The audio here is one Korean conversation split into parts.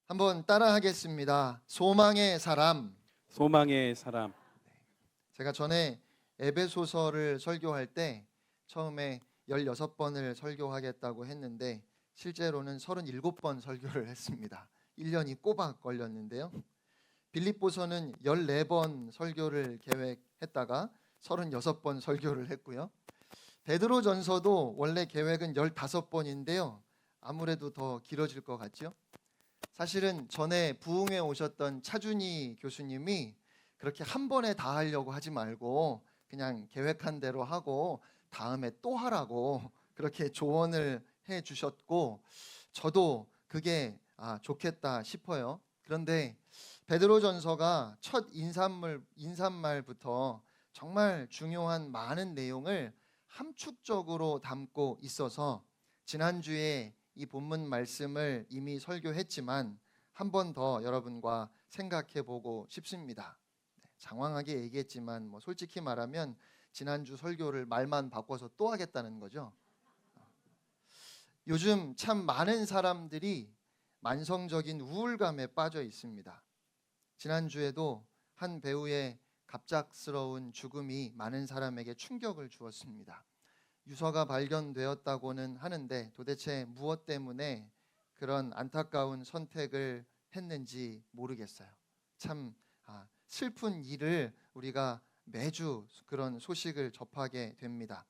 한번 따라하겠습니다. 소망의 사람. 소망의 사람. 제가 전에 에베소서를 설교할 때 처음에 16번을 설교하겠다고 했는데 실제로는 37번 설교를 했습니다. 1년이 꼬박 걸렸는데요. 빌립보서는 14번 설교를 계획했다가 36번 설교를 했고요. 베드로전서도 원래 계획은 15번인데요. 아무래도 더 길어질 것 같죠? 사실은 전에 부흥회 오셨던 차준희 교수님이 그렇게 한 번에 다 하려고 하지 말고 그냥 계획한 대로 하고 다음에 또 하라고 그렇게 조언을 해 주셨고 저도 그게 좋겠다 싶어요. 그런데 베드로전서가 첫 인사말부터 정말 중요한 많은 내용을 함축적으로 담고 있어서 지난주에 이 본문 말씀을 이미 설교했지만 한 번 더 여러분과 생각해 보고 싶습니다. 장황하게 얘기했지만 솔직히 말하면 지난주 설교를 말만 바꿔서 또 하겠다는 거죠. 요즘 참 많은 사람들이 만성적인 우울감에 빠져 있습니다. 지난주에도 한 배우의 갑작스러운 죽음이 많은 사람에게 충격을 주었습니다. 유서가 발견되었다고는 하는데 도대체 무엇 때문에 그런 안타까운 선택을 했는지 모르겠어요. 참 슬픈 일을 우리가 매주 그런 소식을 접하게 됩니다.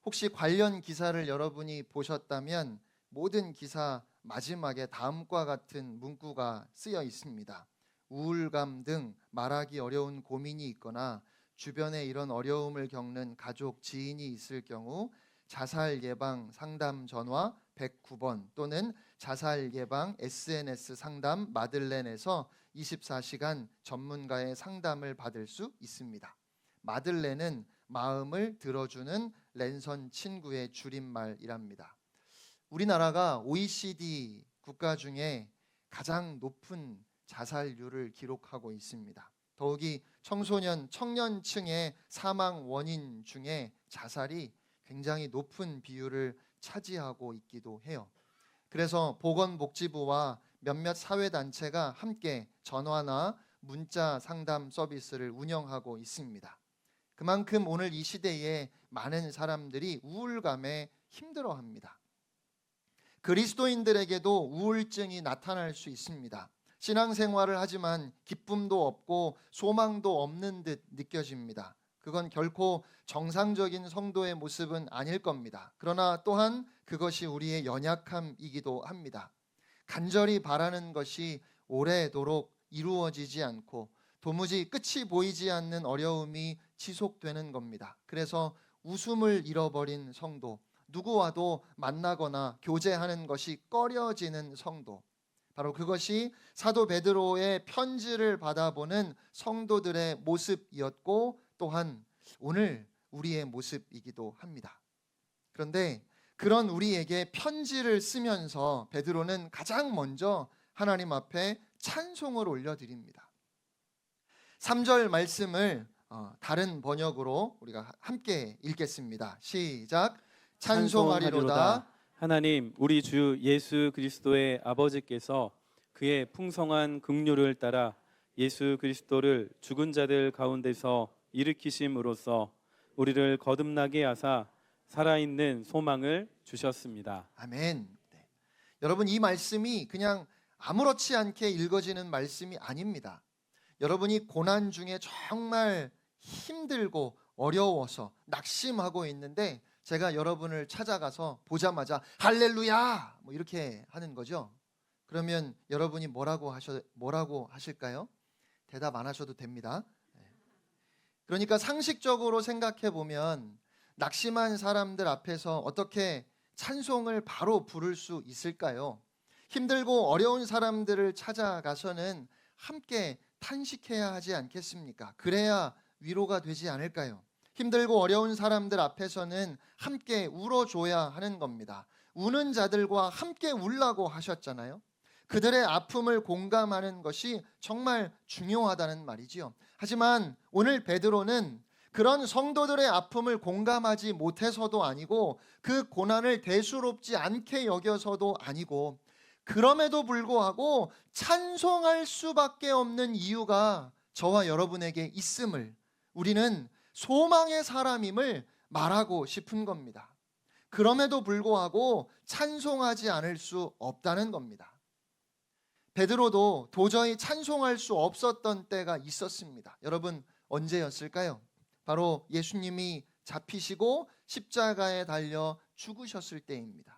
혹시 관련 기사를 여러분이 보셨다면 모든 기사 마지막에 다음과 같은 문구가 쓰여 있습니다. 우울감 등 말하기 어려운 고민이 있거나 주변에 이런 어려움을 겪는 가족, 지인이 있을 경우 자살 예방 상담 전화 109번 또는 자살 예방 SNS 상담 마들렌에서 24시간 전문가의 상담을 받을 수 있습니다. 마들렌은 마음을 들어주는 랜선 친구의 줄임말이랍니다. 우리나라가 OECD 국가 중에 가장 높은 자살률을 기록하고 있습니다. 더욱이 청년층의 사망 원인 중에 자살이 굉장히 높은 비율을 차지하고 있기도 해요. 그래서 보건복지부와 몇몇 사회단체가 함께 전화나 문자 상담 서비스를 운영하고 있습니다. 그만큼 오늘 이 시대에 많은 사람들이 우울감에 힘들어합니다. 그리스도인들에게도 우울증이 나타날 수 있습니다. 신앙생활을 하지만 기쁨도 없고 소망도 없는 듯 느껴집니다. 그건 결코 정상적인 성도의 모습은 아닐 겁니다. 그러나 또한 그것이 우리의 연약함이기도 합니다. 간절히 바라는 것이 오래도록 이루어지지 않고 도무지 끝이 보이지 않는 어려움이 지속되는 겁니다. 그래서 웃음을 잃어버린 성도, 누구와도 만나거나 교제하는 것이 꺼려지는 성도, 바로 그것이 사도 베드로의 편지를 받아보는 성도들의 모습이었고 또한 오늘 우리의 모습이기도 합니다. 그런데 그런 우리에게 편지를 쓰면서 베드로는 가장 먼저 하나님 앞에 찬송을 올려드립니다. 3절 말씀을 다른 번역으로 우리가 함께 읽겠습니다. 시작. 찬송하리로다. 하나님 우리 주 예수 그리스도의 아버지께서 그의 풍성한 긍휼을 따라 예수 그리스도를 죽은 자들 가운데서 일으키심으로써 우리를 거듭나게 하사 살아있는 소망을 주셨습니다. 아멘. 네. 여러분 이 말씀이 그냥 아무렇지 않게 읽어지는 말씀이 아닙니다. 여러분이 고난 중에 정말 힘들고 어려워서 낙심하고 있는데 제가 여러분을 찾아가서 보자마자 할렐루야 이렇게 하는 거죠. 그러면 여러분이 뭐라고 하실까요? 대답 안 하셔도 됩니다. 그러니까 상식적으로 생각해 보면 낙심한 사람들 앞에서 어떻게 찬송을 바로 부를 수 있을까요? 힘들고 어려운 사람들을 찾아가서는 함께 탄식해야 하지 않겠습니까? 그래야 위로가 되지 않을까요? 힘들고 어려운 사람들 앞에서는 함께 울어줘야 하는 겁니다. 우는 자들과 함께 울라고 하셨잖아요. 그들의 아픔을 공감하는 것이 정말 중요하다는 말이지요. 하지만 오늘 베드로는 그런 성도들의 아픔을 공감하지 못해서도 아니고 그 고난을 대수롭지 않게 여겨서도 아니고 그럼에도 불구하고 찬송할 수밖에 없는 이유가 저와 여러분에게 있음을, 우리는 소망의 사람임을 말하고 싶은 겁니다. 그럼에도 불구하고 찬송하지 않을 수 없다는 겁니다. 베드로도 도저히 찬송할 수 없었던 때가 있었습니다. 여러분, 언제였을까요? 바로 예수님이 잡히시고 십자가에 달려 죽으셨을 때입니다.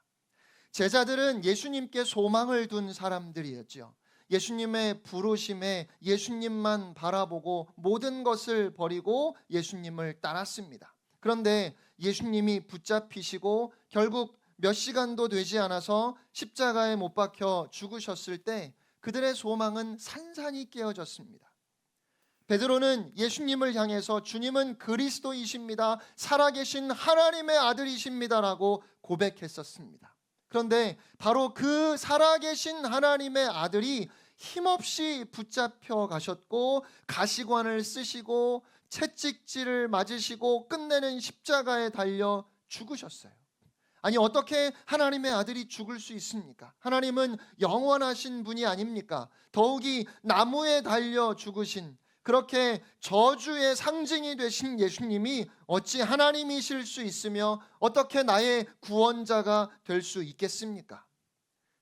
제자들은 예수님께 소망을 둔 사람들이었죠. 예수님의 부르심에 예수님만 바라보고 모든 것을 버리고 예수님을 따랐습니다. 그런데 예수님이 붙잡히시고 결국 몇 시간도 되지 않아서 십자가에 못 박혀 죽으셨을 때 그들의 소망은 산산이 깨어졌습니다. 베드로는 예수님을 향해서 주님은 그리스도이십니다, 살아계신 하나님의 아들이십니다라고 고백했었습니다. 그런데 바로 그 살아계신 하나님의 아들이 힘없이 붙잡혀 가셨고 가시관을 쓰시고 채찍질을 맞으시고 끝내는 십자가에 달려 죽으셨어요. 아니, 어떻게 하나님의 아들이 죽을 수 있습니까? 하나님은 영원하신 분이 아닙니까? 더욱이 나무에 달려 죽으신, 그렇게 저주의 상징이 되신 예수님이 어찌 하나님이실 수 있으며 어떻게 나의 구원자가 될 수 있겠습니까?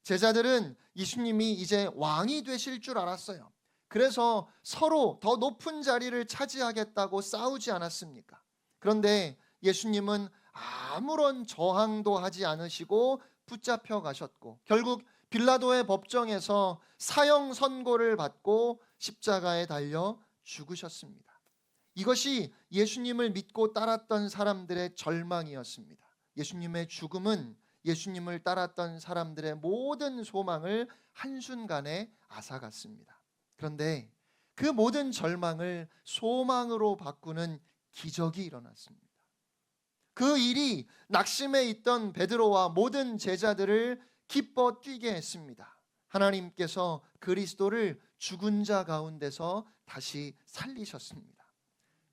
제자들은 예수님이 이제 왕이 되실 줄 알았어요. 그래서 서로 더 높은 자리를 차지하겠다고 싸우지 않았습니까? 그런데 예수님은 아무런 저항도 하지 않으시고 붙잡혀 가셨고 결국 빌라도의 법정에서 사형 선고를 받고 십자가에 달려 죽으셨습니다. 이것이 예수님을 믿고 따랐던 사람들의 절망이었습니다. 예수님의 죽음은 예수님을 따랐던 사람들의 모든 소망을 한순간에 앗아갔습니다. 그런데 그 모든 절망을 소망으로 바꾸는 기적이 일어났습니다. 그 일이 낙심해 있던 베드로와 모든 제자들을 기뻐 뛰게 했습니다. 하나님께서 그리스도를 죽은 자 가운데서 다시 살리셨습니다.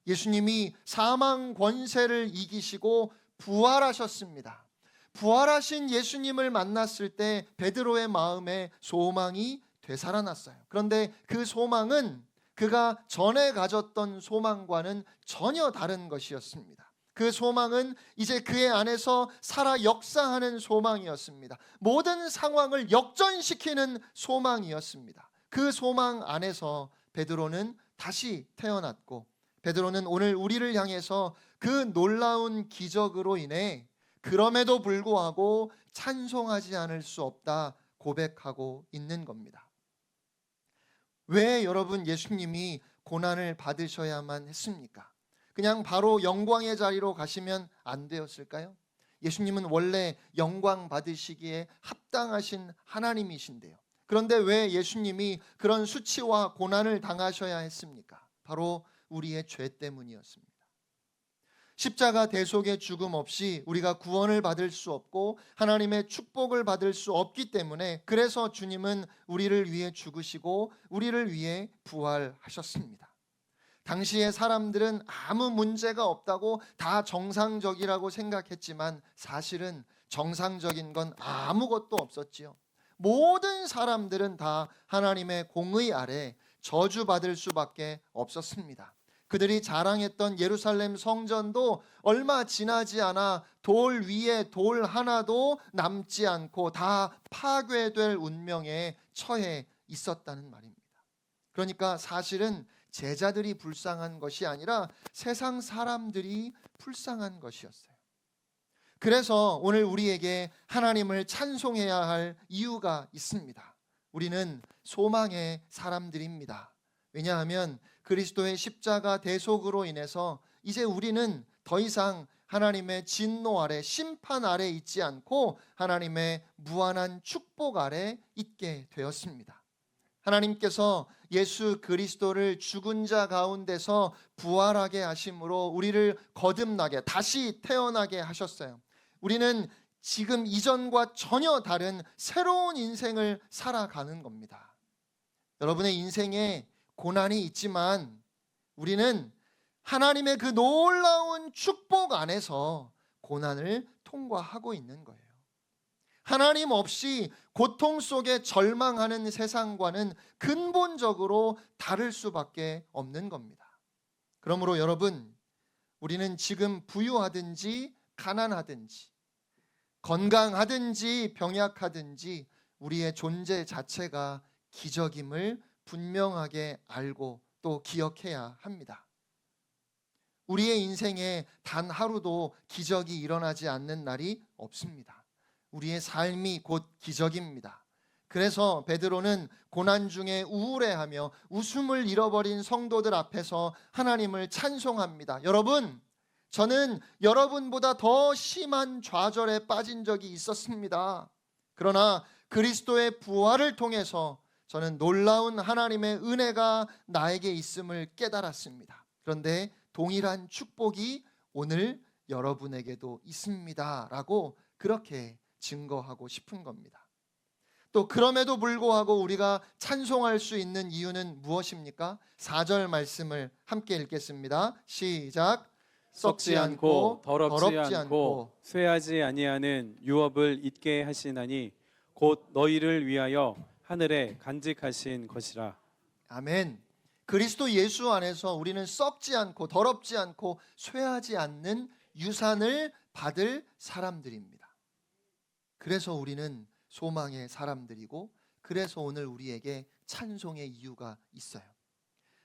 예수님이 사망 권세를 이기시고 부활하셨습니다. 부활하신 예수님을 만났을 때 베드로의 마음에 소망이 되살아났어요. 그런데 그 소망은 그가 전에 가졌던 소망과는 전혀 다른 것이었습니다. 그 소망은 이제 그의 안에서 살아 역사하는 소망이었습니다. 모든 상황을 역전시키는 소망이었습니다. 그 소망 안에서 베드로는 다시 태어났고, 베드로는 오늘 우리를 향해서 그 놀라운 기적으로 인해 그럼에도 불구하고 찬송하지 않을 수 없다 고백하고 있는 겁니다. 왜 여러분 예수님이 고난을 받으셔야만 했습니까? 그냥 바로 영광의 자리로 가시면 안 되었을까요? 예수님은 원래 영광 받으시기에 합당하신 하나님이신데요. 그런데 왜 예수님이 그런 수치와 고난을 당하셔야 했습니까? 바로 우리의 죄 때문이었습니다. 십자가 대속의 죽음 없이 우리가 구원을 받을 수 없고 하나님의 축복을 받을 수 없기 때문에, 그래서 주님은 우리를 위해 죽으시고 우리를 위해 부활하셨습니다. 당시의 사람들은 아무 문제가 없다고 다 정상적이라고 생각했지만 사실은 정상적인 건 아무것도 없었지요. 모든 사람들은 다 하나님의 공의 아래 저주받을 수밖에 없었습니다. 그들이 자랑했던 예루살렘 성전도 얼마 지나지 않아 돌 위에 돌 하나도 남지 않고 다 파괴될 운명에 처해 있었다는 말입니다. 그러니까 사실은 제자들이 불쌍한 것이 아니라 세상 사람들이 불쌍한 것이었어요. 그래서 오늘 우리에게 하나님을 찬송해야 할 이유가 있습니다. 우리는 소망의 사람들입니다. 왜냐하면 그리스도의 십자가 대속으로 인해서 이제 우리는 더 이상 하나님의 진노 아래, 심판 아래 있지 않고 하나님의 무한한 축복 아래 있게 되었습니다. 하나님께서 예수 그리스도를 죽은 자 가운데서 부활하게 하심으로 우리를 거듭나게, 다시 태어나게 하셨어요. 우리는 지금 이전과 전혀 다른 새로운 인생을 살아가는 겁니다. 여러분의 인생에 고난이 있지만 우리는 하나님의 그 놀라운 축복 안에서 고난을 통과하고 있는 거예요. 하나님 없이 고통 속에 절망하는 세상과는 근본적으로 다를 수밖에 없는 겁니다. 그러므로 여러분, 우리는 지금 부유하든지 가난하든지 건강하든지 병약하든지 우리의 존재 자체가 기적임을 분명하게 알고 또 기억해야 합니다. 우리의 인생에 단 하루도 기적이 일어나지 않는 날이 없습니다. 우리의 삶이 곧 기적입니다. 그래서 베드로는 고난 중에 우울해하며 웃음을 잃어버린 성도들 앞에서 하나님을 찬송합니다. 여러분, 저는 여러분보다 더 심한 좌절에 빠진 적이 있었습니다. 그러나 그리스도의 부활을 통해서 저는 놀라운 하나님의 은혜가 나에게 있음을 깨달았습니다. 그런데 동일한 축복이 오늘 여러분에게도 있습니다 라고 그렇게 증거하고 싶은 겁니다. 또 그럼에도 불구하고 우리가 찬송할 수 있는 이유는 무엇입니까? 4절 말씀을 함께 읽겠습니다. 시작. 썩지 않고 더럽지 않고 쇠하지 아니하는 유업을 잊게 하시나니 곧 너희를 위하여 하늘에 간직하신 것이라. 아멘. 그리스도 예수 안에서 우리는 썩지 않고 더럽지 않고 쇠하지 않는 유산을 받을 사람들입니다. 그래서 우리는 소망의 사람들이고 그래서 오늘 우리에게 찬송의 이유가 있어요.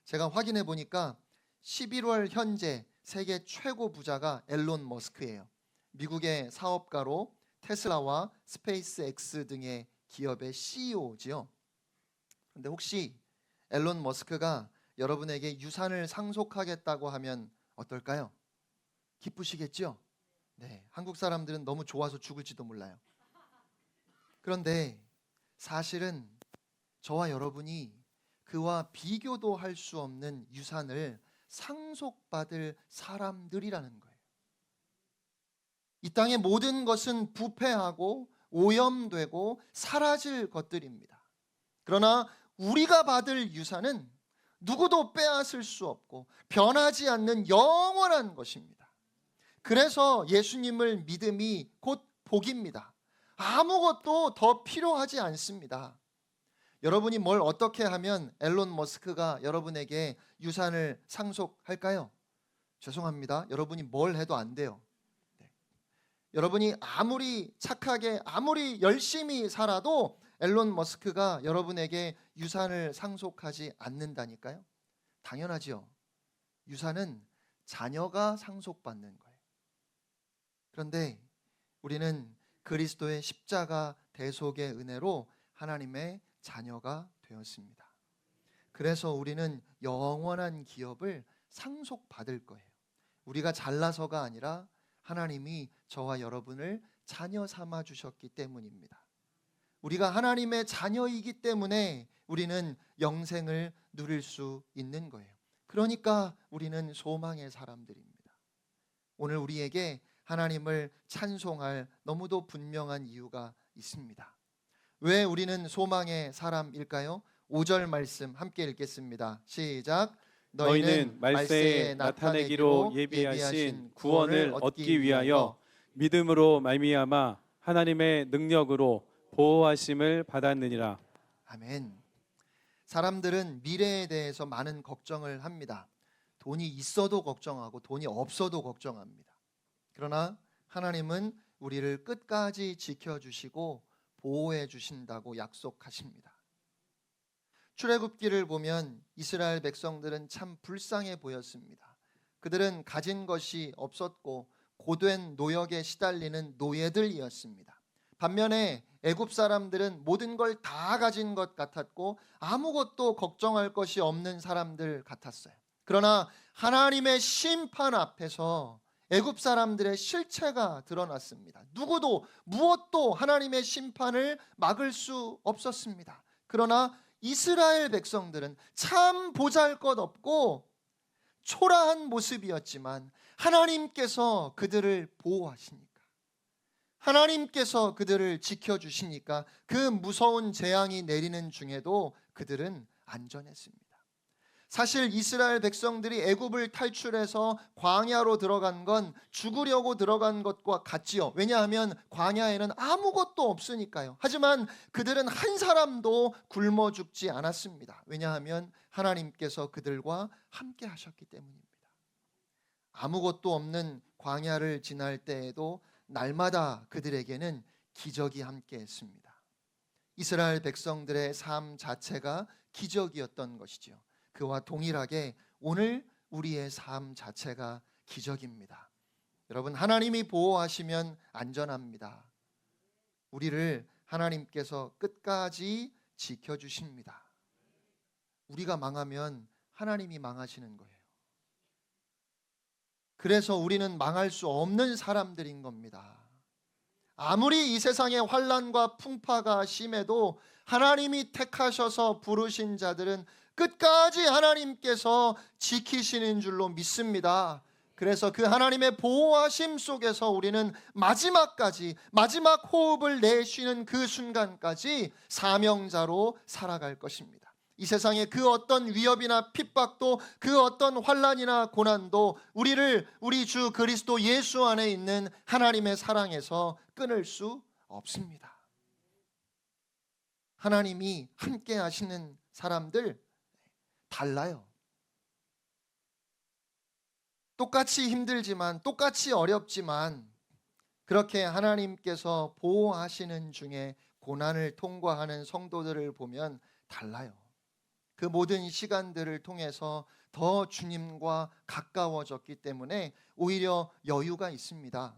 제가 확인해 보니까 11월 현재 세계 최고 부자가 앨런 머스크예요. 미국의 사업가로 테슬라와 스페이스X 등의 기업의 CEO지요. 그런데 혹시 앨런 머스크가 여러분에게 유산을 상속하겠다고 하면 어떨까요? 기쁘시겠죠? 네, 한국 사람들은 너무 좋아서 죽을지도 몰라요. 그런데 사실은 저와 여러분이 그와 비교도 할 수 없는 유산을 상속받을 사람들이라는 거예요. 이 땅의 모든 것은 부패하고 오염되고 사라질 것들입니다. 그러나 우리가 받을 유산은 누구도 빼앗을 수 없고 변하지 않는 영원한 것입니다. 그래서 예수님을 믿음이 곧 복입니다. 아무것도 더 필요하지 않습니다. 여러분이 뭘 어떻게 하면 앨런 머스크가 여러분에게 유산을 상속할까요? 죄송합니다. 여러분이 뭘 해도 안 돼요. 네. 여러분이 아무리 착하게 아무리 열심히 살아도 앨런 머스크가 여러분에게 유산을 상속하지 않는다니까요. 당연하지요. 유산은 자녀가 상속받는 거예요. 그런데 우리는 그리스도의 십자가 대속의 은혜로 하나님의 자녀가 되었습니다. 그래서 우리는 영원한 기업을 상속받을 거예요. 우리가 잘나서가 아니라 하나님이 저와 여러분을 자녀 삼아 주셨기 때문입니다. 우리가 하나님의 자녀이기 때문에 우리는 영생을 누릴 수 있는 거예요. 그러니까 우리는 소망의 사람들입니다. 오늘 우리에게 하나님을 찬송할 너무도 분명한 이유가 있습니다. 왜 우리는 소망의 사람일까요? 5절 말씀 함께 읽겠습니다. 시작. 너희는 말세에 나타내기로 예비하신 구원을 얻기 위하여 믿음으로 말미암아 하나님의 능력으로 보호하심을 받았느니라. 아멘. 사람들은 미래에 대해서 많은 걱정을 합니다. 돈이 있어도 걱정하고 돈이 없어도 걱정합니다. 그러나 하나님은 우리를 끝까지 지켜주시고 보호해 주신다고 약속하십니다. 출애굽기를 보면 이스라엘 백성들은 참 불쌍해 보였습니다. 그들은 가진 것이 없었고 고된 노역에 시달리는 노예들이었습니다. 반면에 애굽 사람들은 모든 걸 다 가진 것 같았고 아무것도 걱정할 것이 없는 사람들 같았어요. 그러나 하나님의 심판 앞에서 애굽 사람들의 실체가 드러났습니다. 누구도 무엇도 하나님의 심판을 막을 수 없었습니다. 그러나 이스라엘 백성들은 참 보잘것없고 초라한 모습이었지만 하나님께서 그들을 보호하시니까, 하나님께서 그들을 지켜주시니까 그 무서운 재앙이 내리는 중에도 그들은 안전했습니다. 사실 이스라엘 백성들이 애굽을 탈출해서 광야로 들어간 건 죽으려고 들어간 것과 같지요. 왜냐하면 광야에는 아무것도 없으니까요. 하지만 그들은 한 사람도 굶어 죽지 않았습니다. 왜냐하면 하나님께서 그들과 함께 하셨기 때문입니다. 아무것도 없는 광야를 지날 때에도 날마다 그들에게는 기적이 함께했습니다. 이스라엘 백성들의 삶 자체가 기적이었던 것이죠. 그와 동일하게 오늘 우리의 삶 자체가 기적입니다. 여러분, 하나님이 보호하시면 안전합니다. 우리를 하나님께서 끝까지 지켜주십니다. 우리가 망하면 하나님이 망하시는 거예요. 그래서 우리는 망할 수 없는 사람들인 겁니다. 아무리 이 세상의 환난과 풍파가 심해도 하나님이 택하셔서 부르신 자들은 끝까지 하나님께서 지키시는 줄로 믿습니다. 그래서 그 하나님의 보호하심 속에서 우리는 마지막까지, 마지막 호흡을 내쉬는 그 순간까지 사명자로 살아갈 것입니다. 이 세상의 그 어떤 위협이나 핍박도, 그 어떤 환난이나 고난도 우리를 우리 주 그리스도 예수 안에 있는 하나님의 사랑에서 끊을 수 없습니다. 하나님이 함께 하시는 사람들 달라요. 똑같이 힘들지만, 똑같이 어렵지만 그렇게 하나님께서 보호하시는 중에 고난을 통과하는 성도들을 보면 달라요. 그 모든 시간들을 통해서 더 주님과 가까워졌기 때문에 오히려 여유가 있습니다.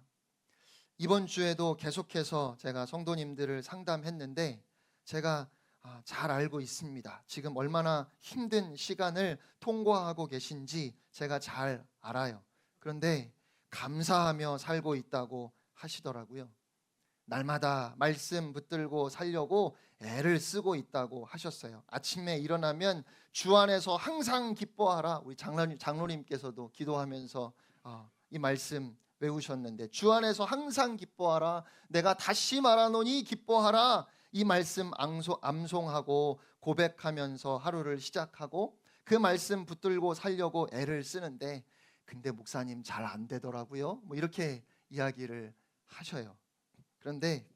이번 주에도 계속해서 제가 성도님들을 상담했는데 제가 잘 알고 있습니다. 지금 얼마나 힘든 시간을 통과하고 계신지 제가 잘 알아요. 그런데 감사하며 살고 있다고 하시더라고요. 날마다 말씀 붙들고 살려고 애를 쓰고 있다고 하셨어요. 아침에 일어나면 주 안에서 항상 기뻐하라. 우리 장로님께서도 기도하면서 이 말씀 외우셨는데, 주 안에서 항상 기뻐하라. 내가 다시 말하노니 기뻐하라. 이 말씀 암송하고 고백하면서 하루를 시작하고 그 말씀 붙들고 살려고 애를 쓰는데, 근데 목사님 잘 안 되더라고요. 뭐 이렇게 이야기를 하셔요. 그런데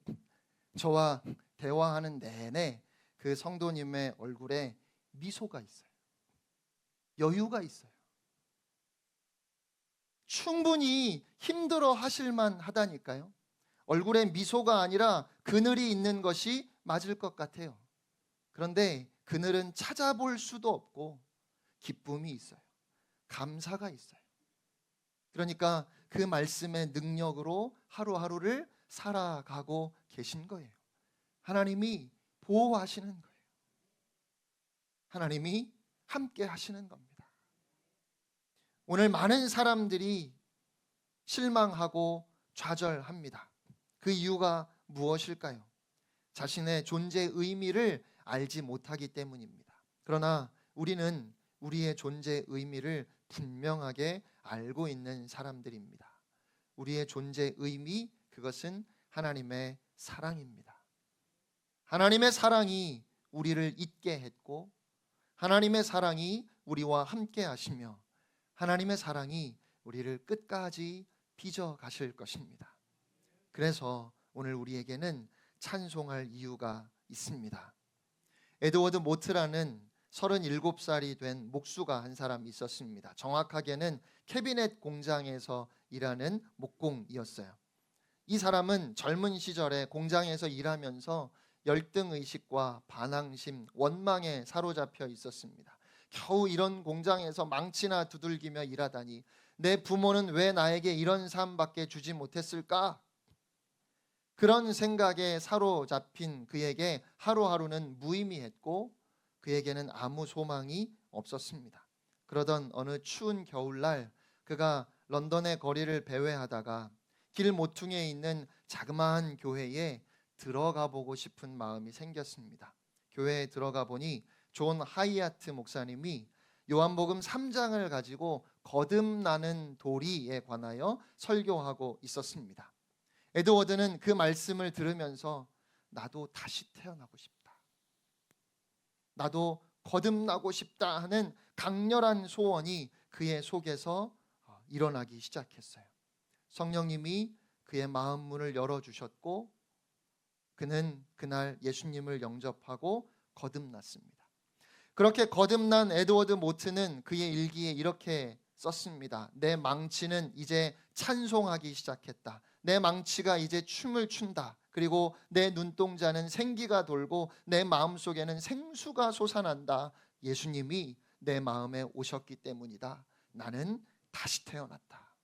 저와 대화하는 내내 그 성도님의 얼굴에 미소가 있어요. 여유가 있어요. 충분히 힘들어 하실만 하다니까요. 얼굴에 미소가 아니라 그늘이 있는 것이 맞을 것 같아요. 그런데 그늘은 찾아볼 수도 없고 기쁨이 있어요. 감사가 있어요. 그러니까 그 말씀의 능력으로 하루하루를 살아가고 계신 거예요. 하나님이 보호하시는 거예요. 하나님이 함께 하시는 겁니다. 오늘 많은 사람들이 실망하고 좌절합니다. 그 이유가 무엇일까요? 자신의 존재 의미를 알지 못하기 때문입니다. 그러나 우리는 우리의 존재 의미를 분명하게 알고 있는 사람들입니다. 우리의 존재 의미, 그것은 하나님의 사랑입니다. 하나님의 사랑이 우리를 있게 했고, 하나님의 사랑이 우리와 함께 하시며, 하나님의 사랑이 우리를 끝까지 빚어 가실 것입니다. 그래서 오늘 우리에게는 찬송할 이유가 있습니다. 에드워드 모트라는 37살이 된 목수가 한 사람 있었습니다. 정확하게는 캐비넷 공장에서 일하는 목공이었어요. 이 사람은 젊은 시절에 공장에서 일하면서 열등의식과 반항심, 원망에 사로잡혀 있었습니다. 겨우 이런 공장에서 망치나 두들기며 일하다니, 내 부모는 왜 나에게 이런 삶밖에 주지 못했을까? 그런 생각에 사로잡힌 그에게 하루하루는 무의미했고 그에게는 아무 소망이 없었습니다. 그러던 어느 추운 겨울날 그가 런던의 거리를 배회하다가 길 모퉁이에 있는 자그마한 교회에 들어가 보고 싶은 마음이 생겼습니다. 교회에 들어가 보니 존 하이아트 목사님이 요한복음 3장을 가지고 거듭나는 도리에 관하여 설교하고 있었습니다. 에드워드는 그 말씀을 들으면서 나도 다시 태어나고 싶다. 나도 거듭나고 싶다 하는 강렬한 소원이 그의 속에서 일어나기 시작했어요. 성령님이 그의 마음 문을 열어주셨고 그는 그날 예수님을 영접하고 거듭났습니다. 그렇게 거듭난 에드워드 모트는 그의 일기에 이렇게 썼습니다. 내 망치는 이제 찬송하기 시작했다. 내 망치가 이제 춤을 춘다. 그리고 내 눈동자는 생기가 돌고 내 마음속에는 생수가 솟아난다. 예수님이 내 마음에 오셨기 때문이다. 나는 다시 태어났다.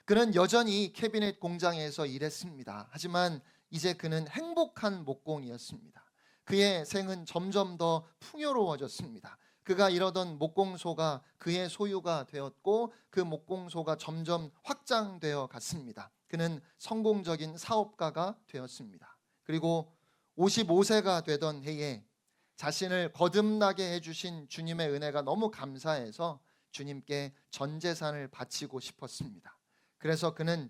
그는 여전히 캐비넷 공장에서 일했습니다. 하지만 이제 그는 행복한 목공이었습니다. 그의 생은 점점 더 풍요로워졌습니다. 그가 이러던 목공소가 그의 소유가 되었고 그 목공소가 점점 확장되어 갔습니다. 그는 성공적인 사업가가 되었습니다. 그리고 55세가 되던 해에 자신을 거듭나게 해주신 주님의 은혜가 너무 감사해서 주님께 전 재산을 바치고 싶었습니다. 그래서 그는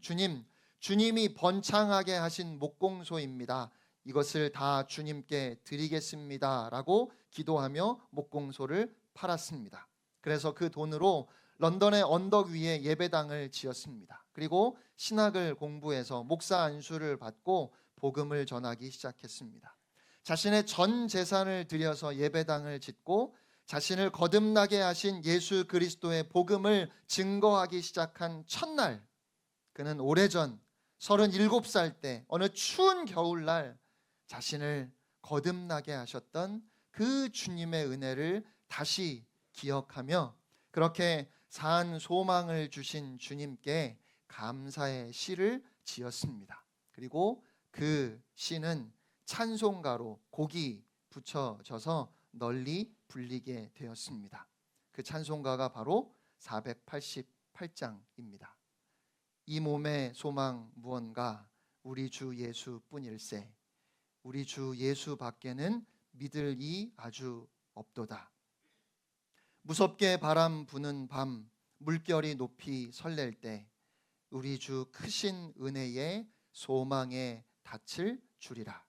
주님이 번창하게 하신 목공소입니다. 이것을 다 주님께 드리겠습니다 라고 기도하며 목공소를 팔았습니다. 그래서 그 돈으로 런던의 언덕 위에 예배당을 지었습니다. 그리고 신학을 공부해서 목사 안수를 받고 복음을 전하기 시작했습니다. 자신의 전 재산을 들여서 예배당을 짓고 자신을 거듭나게 하신 예수 그리스도의 복음을 증거하기 시작한 첫날, 그는 오래전 37살 때 어느 추운 겨울날 자신을 거듭나게 하셨던 그 주님의 은혜를 다시 기억하며 그렇게 산 소망을 주신 주님께 감사의 시를 지었습니다. 그리고 그 시는 찬송가로 곡이 붙여져서 널리 불리게 되었습니다. 그 찬송가가 바로 488장입니다. 이 몸의 소망 무언가 우리 주 예수뿐일세. 우리 주 예수 밖에는 믿을 이 아주 없도다. 무섭게 바람 부는 밤 물결이 높이 설렐 때 우리 주 크신 은혜에 소망에 닿칠 줄이라.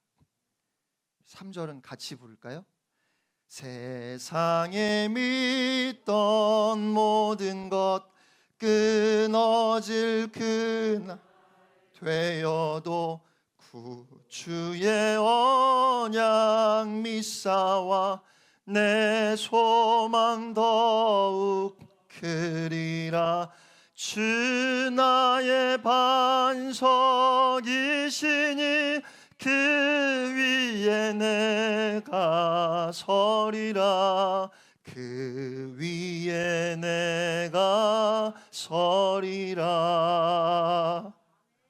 3절은 같이 부를까요? 세상에 믿던 모든 것 끊어질 그날 되어도 구주의 언약 미사와 내 소망 더욱 크리라. 주 나의 반석이시니 그 위에 내가 서리라. 그 위에 내가 서리라.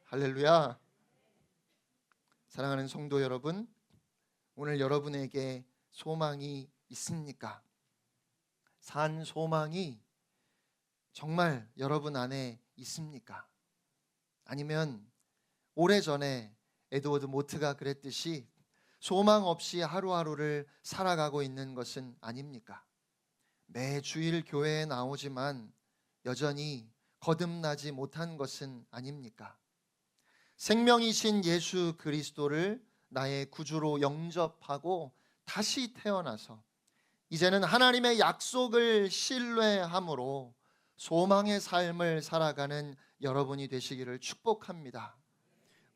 할렐루야. 사랑하는 성도 여러분, 오늘 여러분에게 소망이 있습니까? 산 소망이 정말 여러분 안에 있습니까? 아니면 오래전에 에드워드 모트가 그랬듯이 소망 없이 하루하루를 살아가고 있는 것은 아닙니까? 매 주일 교회에 나오지만 여전히 거듭나지 못한 것은 아닙니까? 생명이신 예수 그리스도를 나의 구주로 영접하고 다시 태어나서 이제는 하나님의 약속을 신뢰함으로 소망의 삶을 살아가는 여러분이 되시기를 축복합니다.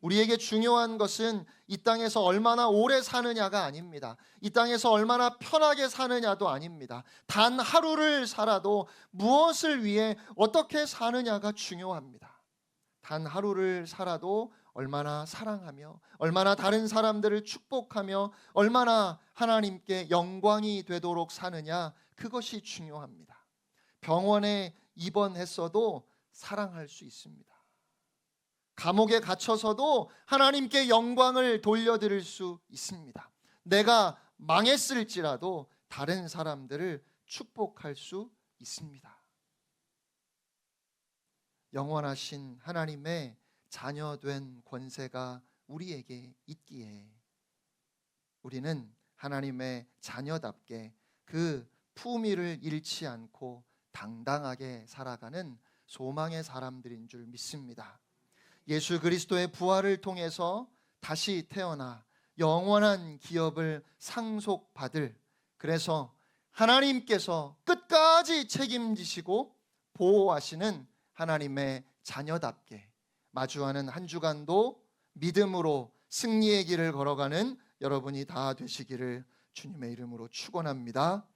우리에게 중요한 것은 이 땅에서 얼마나 오래 사느냐가 아닙니다. 이 땅에서 얼마나 편하게 사느냐도 아닙니다. 단 하루를 살아도 무엇을 위해 어떻게 사느냐가 중요합니다. 단 하루를 살아도 얼마나 사랑하며 얼마나 다른 사람들을 축복하며 얼마나 하나님께 영광이 되도록 사느냐, 그것이 중요합니다. 병원에 입원했어도 사랑할 수 있습니다. 감옥에 갇혀서도 하나님께 영광을 돌려드릴 수 있습니다. 내가 망했을지라도 다른 사람들을 축복할 수 있습니다. 영원하신 하나님의 자녀된 권세가 우리에게 있기에 우리는 하나님의 자녀답게 그 품위를 잃지 않고 당당하게 살아가는 소망의 사람들인 줄 믿습니다. 예수 그리스도의 부활을 통해서 다시 태어나 영원한 기업을 상속받을 그래서 하나님께서 끝까지 책임지시고 보호하시는 하나님의 자녀답게 마주하는 한 주간도 믿음으로 승리의 길을 걸어가는 여러분이 다 되시기를 주님의 이름으로 축원합니다.